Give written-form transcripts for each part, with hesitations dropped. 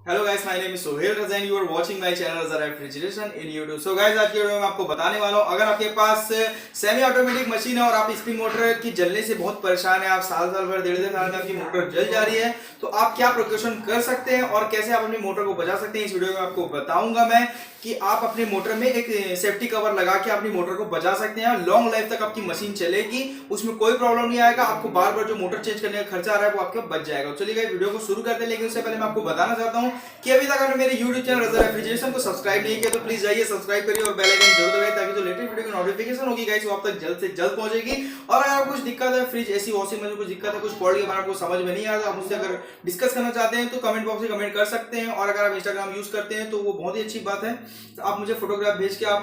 Hello guys, my name is Sohail Raza and you are watching my channel Raza refrigeration in YouTube. So guys, आज की video में आपको बताने वाला हूं, अगर आपके पास सेमी ऑटोमेटिक मशीन है और आप स्पिन मोटर की जलने से बहुत परेशान है, आप साल भर डेढ़ साल में आपकी मोटर जल जा रही है, तो आप क्या प्रिकॉशन कर सकते हैं और कैसे आप अपनी मोटर को बचा सकते हैं, इस वीडियो में आपको बताऊंगा मैं कि आप अपनी मोटर में एक सेफ्टी कवर लगा के अपनी मोटर को बचा सकते हैं। लॉन्ग लाइफ तक आपकी मशीन चलेगी, उसमें कोई प्रॉब्लम नहीं आएगा, आपको बार बार जो मोटर चेंज करने का खर्चा आ रहा है वो आपका बच जाएगा। चलिए गाइस, वीडियो को शुरू करते हैं, लेकिन उससे पहले मैं आपको बताना चाहता हूं कि अभी तक आपने मेरे YouTube चैनल रजा रेफ्रिजरेशन को सब्सक्राइब नहीं किया तो प्लीज जाइए सब्सक्राइब करिए और बेल आइकन जरूर दबाइए ताकि जो लेटेस्ट वीडियो की नोटिफिकेशन होगी गाइस वो आप तक जल्द से जल्द पहुंचेगी। और अगर आपको कुछ दिक्कत है, फ्रिज एसी वॉशिंग में कुछ दिक्कत है, कुछ फॉल्ट के बारे में आपको समझ में नहीं आ रहा, आप मुझसे अगर डिस्कस करना चाहते हैं तो कमेंट बॉक्स में कमेंट कर सकते हैं। और अगर आप इंस्टाग्राम यूज करते हैं तो वो बहुत ही अच्छी बात है, तो आप मुझे फोटोग्राफ भेज के आप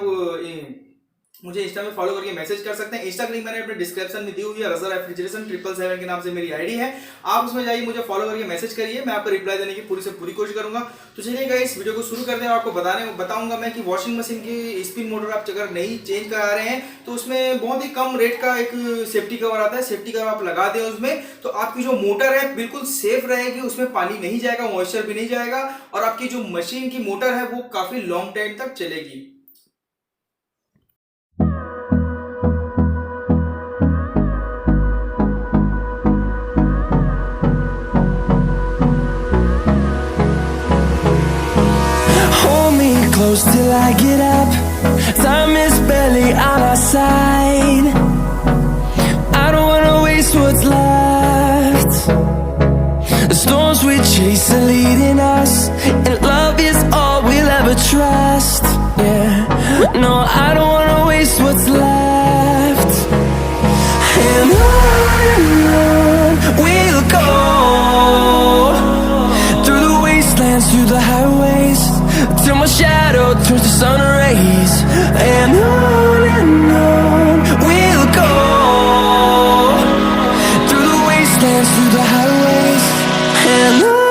मुझे इंस्टा में फॉलो करके मैसेज कर सकते हैं। इंस्टा लिंक मैंने अपने डिस्क्रिप्शन में दी हुई है, रजा रेफ्रिजरेशन 777 के नाम से मेरी आईडी है, आप उसमें जाइए, मुझे फॉलो करके मैसेज करिए, मैं आपको रिप्लाई देने की पूरी से पूरी कोशिश करूंगा। तो चलिए गाइस, वीडियो को शुरू करते हैं। आपको बताऊंगा मैं कि वॉशिंग मशीन की स्पिन मोटर आप अगर नहीं चेंज करा रहे हैं तो उसमें बहुत ही कम रेट का एक सेफ्टी कवर आता है, सेफ्टी कवर आप लगा दें उसमें, तो आपकी जो मोटर है बिल्कुल सेफ रहेगी, उसमें पानी नहीं जाएगा, मॉइस्चर भी नहीं जाएगा और आपकी जो मशीन की मोटर है वो काफी लॉन्ग टाइम तक चलेगी। Close till I get up. Time is barely on our side. I don't wanna waste what's left. The storms we chase are leading us, and love is all we'll ever trust. Yeah, no, I don't wanna waste what's left. And on we'll go, through the wastelands, through the highways, till my shadow turns to sun rays. And on we'll go, through the wastelands, through the highways, and on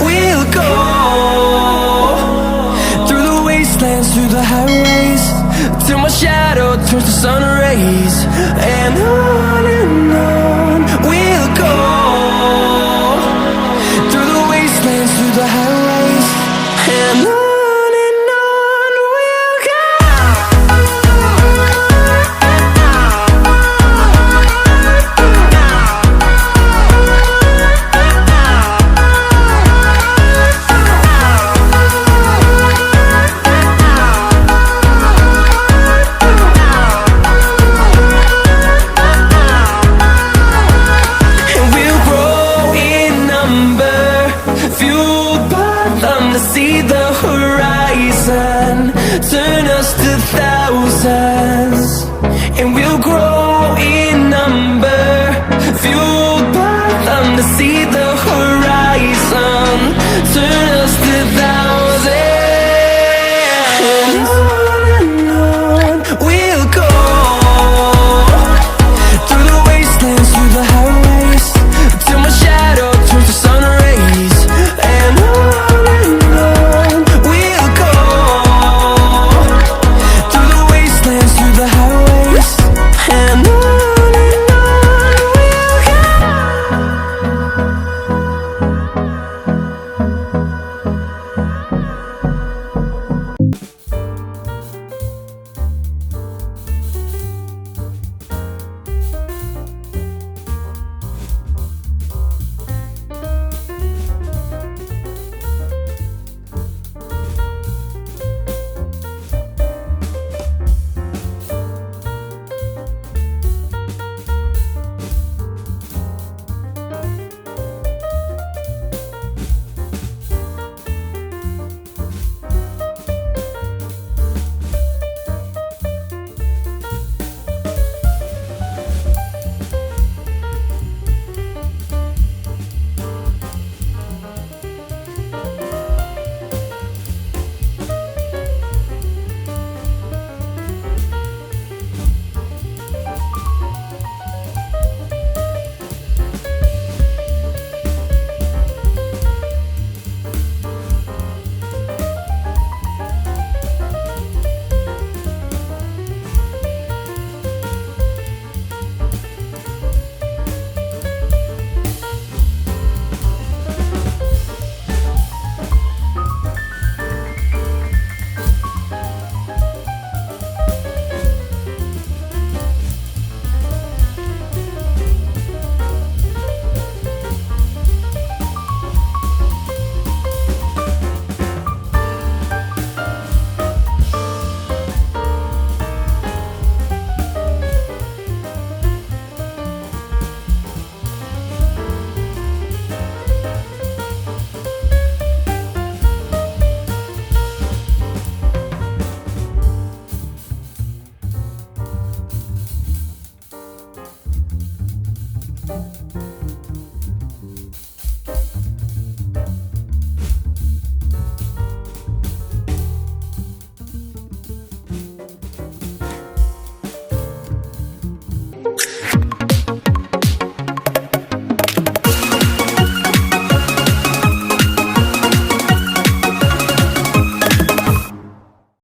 we'll go. Through the highways, till my shadow turns to sun rays. And on